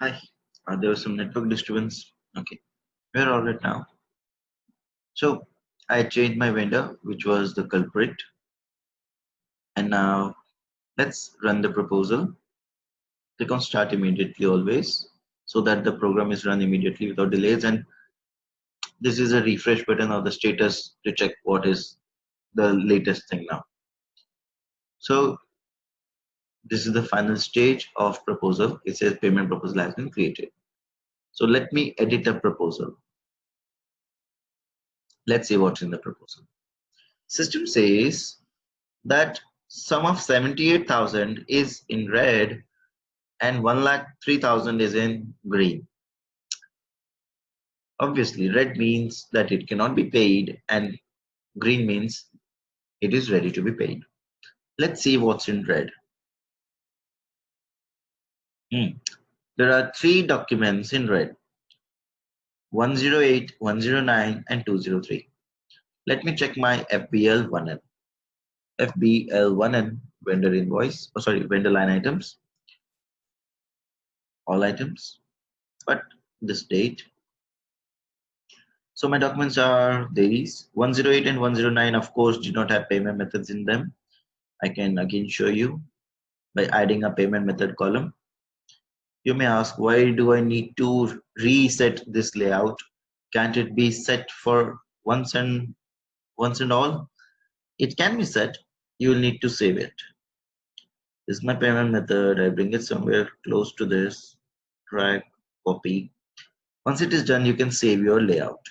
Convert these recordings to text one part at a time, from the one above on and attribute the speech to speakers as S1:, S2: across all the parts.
S1: Hi, there was some network disturbance. Okay, we're all right now. So I changed my vendor, which was the culprit, and now let's run the proposal. Click on start immediately always, so that the program is run immediately without delays. And this is a refresh button of the status to check what is the latest thing now. So this is the final stage of proposal. It says payment proposal has been created. So let me edit the proposal. Let's see what's in the proposal. System says that sum of 78,000 is in red and 1,03,000 is in green. Obviously, red means that it cannot be paid and green means it is ready to be paid. Let's see what's in red. There are three documents in red: 108, 109 and 203. Let me check my FBL1N. FBL1N vendor invoice, vendor line items, all items, but this date. So my documents are these. 108 and 109 of course do not have payment methods in them. I can again show you by adding a payment method column. You may ask, why do I need to reset this layout? Can't it be set for once and all? It can be set. You will need to save it. This is my payment method. I bring it somewhere close to this. Drag, copy. Once it is done, you can save your layout.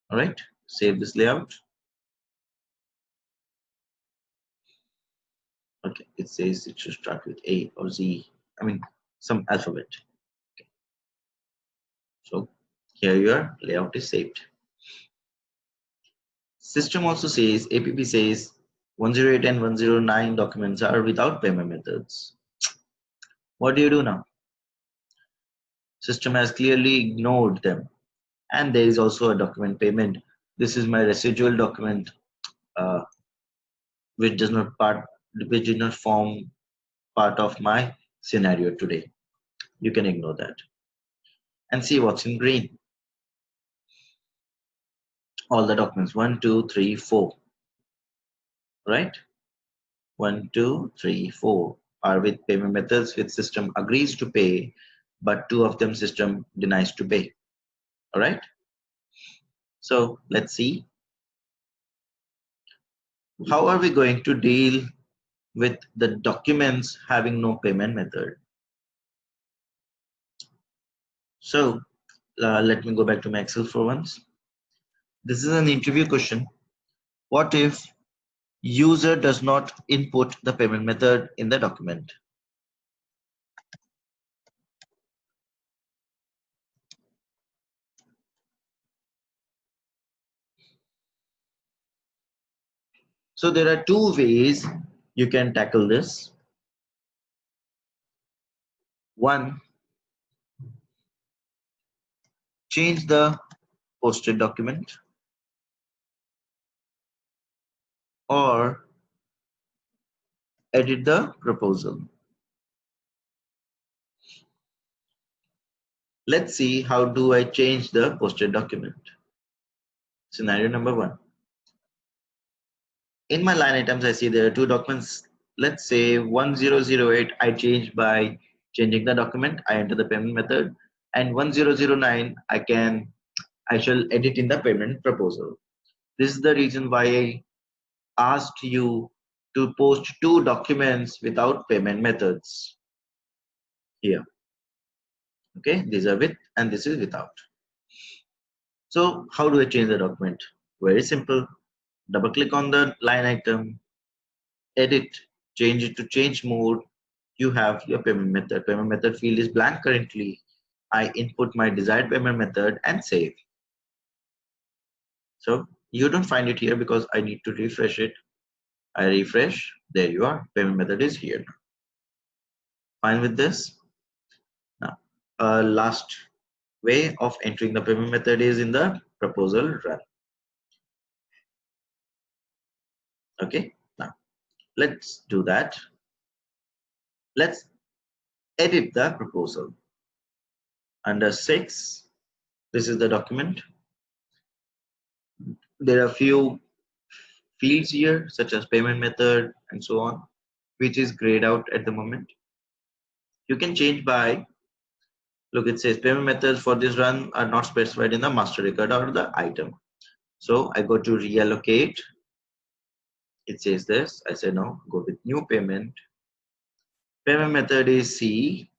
S1: All right, save this layout. Okay, it says it should start with A or Z. I mean, some alphabet. Okay. So here your layout is saved. System also says, APP says 108 and 109 documents are without payment methods. What do you do now? System has clearly ignored them. And there is also a document payment. This is my residual document, uh, which does not form part of my scenario today. You can ignore that and see what's in green. All the documents 1, 2, 3, 4, right? 1, 2, 3, 4 are with payment methods which system agrees to pay, but two of them system denies to pay. All right. So let's see, how are we going to deal with the documents having no payment method? So let me go back to my Excel for once. This is an interview question. What if user does not input the payment method in the document? So there are two ways you can tackle this. One, change the posted document, or edit the proposal. Let's see, how do I change the posted document? Scenario number one. In my line items, I see there are two documents. Let's say 1008, I change by changing the document. I enter the payment method, and 1009, I shall edit in the payment proposal. This is the reason why I asked you to post two documents without payment methods here. Okay, these are with and this is without. So how do I change the document? Very simple. Double click on the line item, edit, change it to change mode. You have your payment method. Payment method field is blank currently. I input my desired payment method and save. So you don't find it here because I need to refresh it. I refresh, there you are. Payment method is here. Fine with this? Now, last way of entering the payment method is in the proposal run. Okay, now let's do that. Let's edit the proposal. Under 6, this is the document. There are few fields here such as payment method and so on, which is grayed out at the moment. You can change by, look, it says payment methods for this run are not specified in the master record or the item. So I go to reallocate. It says this. I say no, go with new payment. Payment method is C.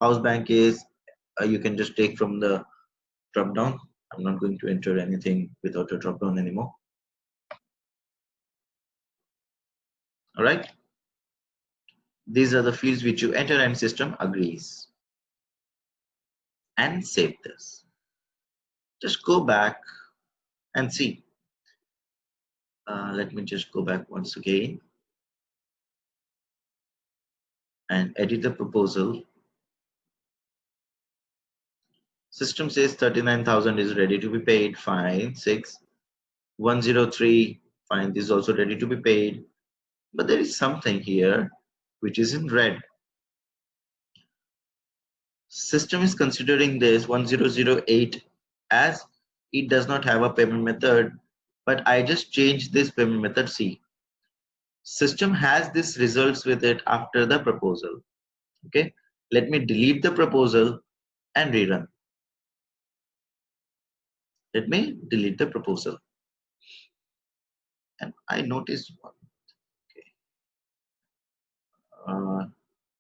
S1: House bank is, you can just take from the drop down. I'm not going to enter anything without a drop down anymore. All right. These are the fields which you enter and system agrees. And save this. Just go back and see. Let me just go back once again and edit the proposal. System says 39,000 is ready to be paid. Fine. 6103. Fine. This is also ready to be paid. But there is something here which is in red. System is considering this 1008 as it does not have a payment method, but I just changed this payment method C. System has this results with it after the proposal. Okay, let me delete the proposal and rerun. Let me delete the proposal. And I noticed one. Okay.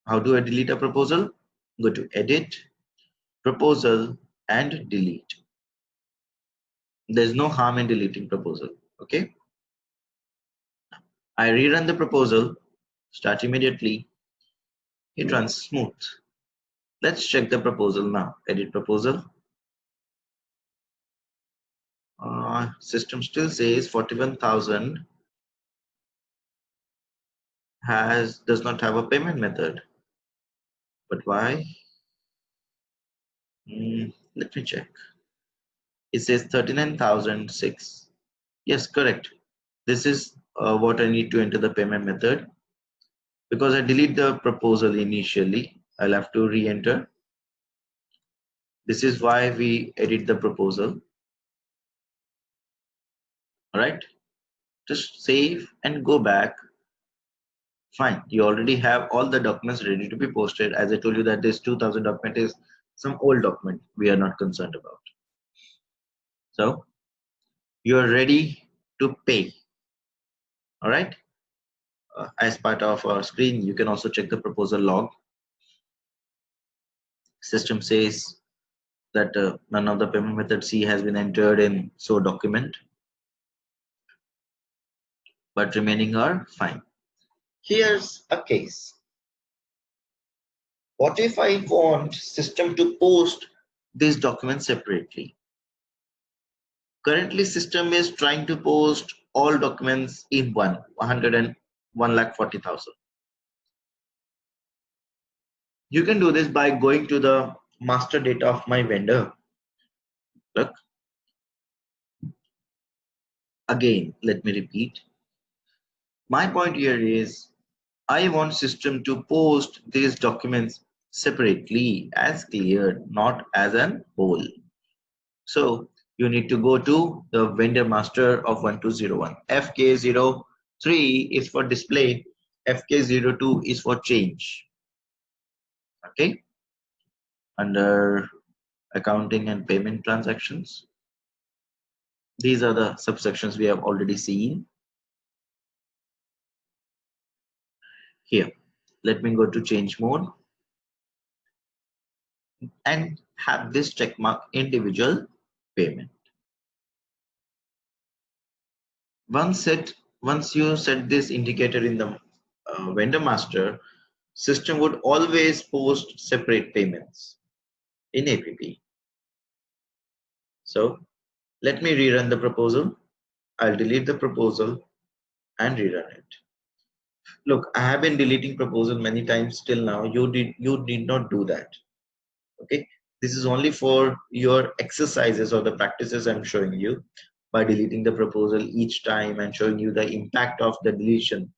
S1: How do I delete a proposal? Go to edit, proposal, and delete. There's no harm in deleting proposal. Okay. I rerun the proposal, start immediately. It runs smooth. Let's check the proposal now. Edit proposal. System still says 41,000 does not have a payment method. But why? Let me check. It says 39,006. Yes, correct. This is what I need to enter the payment method. Because I delete the proposal initially, I'll have to re-enter. This is why we edit the proposal. All right, just save and go back. Fine, you already have all the documents ready to be posted. As I told you that this 2000 document is some old document we are not concerned about. So you are ready to pay. All right. As part of our screen, you can also check the proposal log. System says that none of the payment method C has been entered in so document, but remaining are fine. Here's a case. What if I want system to post these documents separately? Currently, system is trying to post all documents in 101,40,000. You can do this by going to the master data of my vendor. Look, again, let me repeat. My point here is I want system to post these documents separately as cleared, not as an whole. So you need to go to the vendor master of 1201. FK03 is for display. FK02 is for change. Okay. Under accounting and payment transactions. These are the subsections we have already seen. Here, let me go to change mode and have this check mark individual payment. Once you set this indicator in the vendor master, system would always post separate payments in APP. So let me rerun the proposal. I'll delete the proposal and rerun it. Look, I have been deleting proposal many times till now. You did not do that. Okay, this is only for your exercises or the practices I'm showing you by deleting the proposal each time and showing you the impact of the deletion.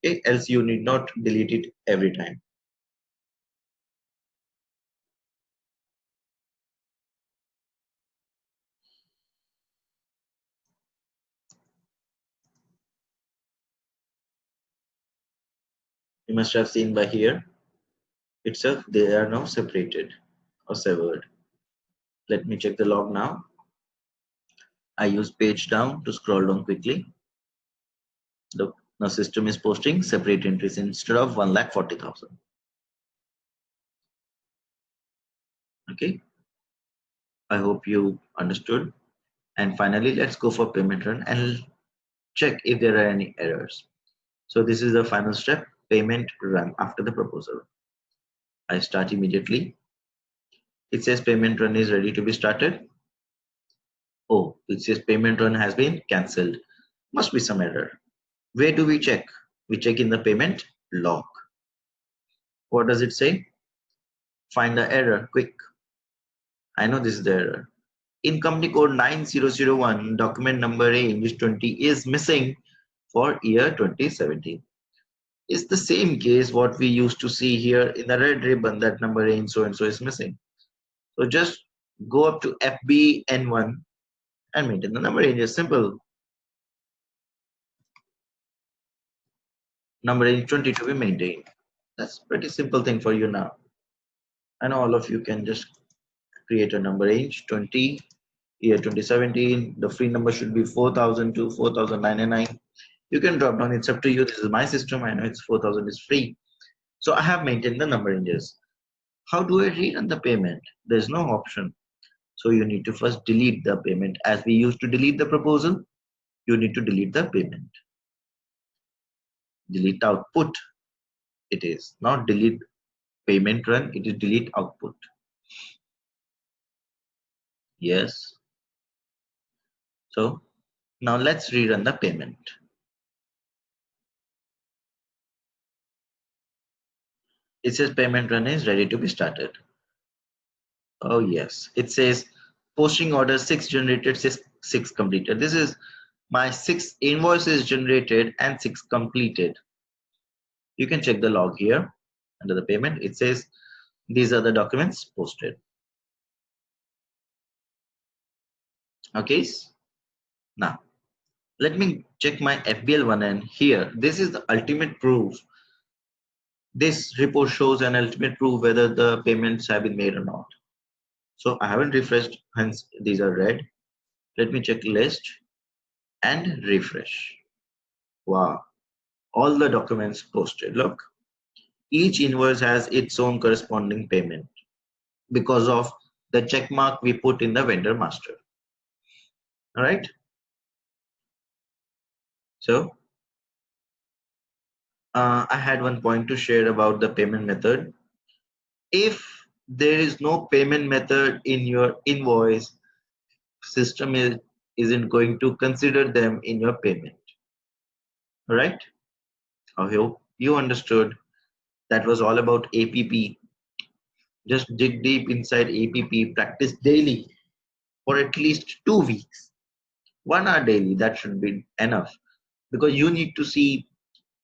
S1: Okay, else you need not delete it every time. You must have seen by here itself they are now separated or severed. Let me check the log now. I use page down to scroll down quickly. The now system is posting separate entries instead of 1,40,000. Okay, I hope you understood. And finally, let's go for payment run and check if there are any errors. So this is the final step, payment run after the proposal. I start immediately. It says payment run is ready to be started. Oh, it says payment run has been cancelled. Must be some error. Where do we check? We check in the payment log. What does it say? Find the error quick. I know this is the error. In company code 9001, document number range 20 is missing for year 2017. It's the same case what we used to see here in the red ribbon, that number range so and so is missing. So just go up to FBN1 and maintain the number range. Is simple. Number range 20 to be maintained. That's pretty simple thing for you now. And all of you can just create a number range 20 year 2017. The free number should be 4,000 to 4,099. You can drop down, it's up to you. This is my system. I know it's 4,000 is free. So I have maintained the number ranges. How do I rerun the payment? There's no option. So you need to first delete the payment. As we used to delete the proposal, you need to delete the payment. Delete output. It is not delete payment run, it is delete output. Yes. So now let's rerun the payment. It says payment run is ready to be started. Oh yes, it says posting order 6 generated, 6 completed. This is my 6 invoices generated and 6 completed. You can check the log here under the payment. It says these are the documents posted. Okay, now let me check my FBL1, and here this is the ultimate proof. This report shows an ultimate proof whether the payments have been made or not. So I haven't refreshed, hence these are red. Let me check list and refresh. Wow, all the documents posted. Look, each invoice has its own corresponding payment because of the check mark we put in the vendor master. All right. So I had one point to share about the payment method. If there is no payment method in your invoice, system isn't going to consider them in your payment. All right. I hope you understood. That was all about APP. Just dig deep inside APP, practice daily for at least 2 weeks. 1 hour daily, that should be enough, because you need to see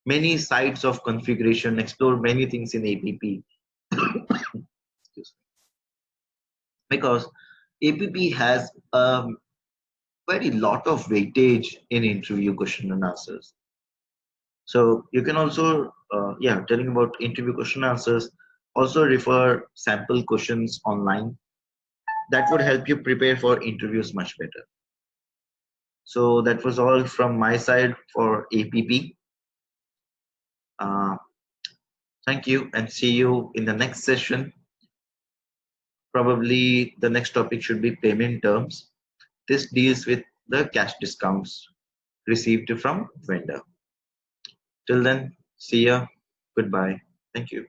S1: many sides of configuration, explore many things in APP. Because APP has a very lot of weightage in interview question and answers. So you can also, telling about interview question answers, also refer sample questions online. That would help you prepare for interviews much better. So that was all from my side for APP. Thank you and see you in the next session. Probably the next topic should be payment terms. This deals with the cash discounts received from vendor. Till then, see ya. Goodbye. Thank you.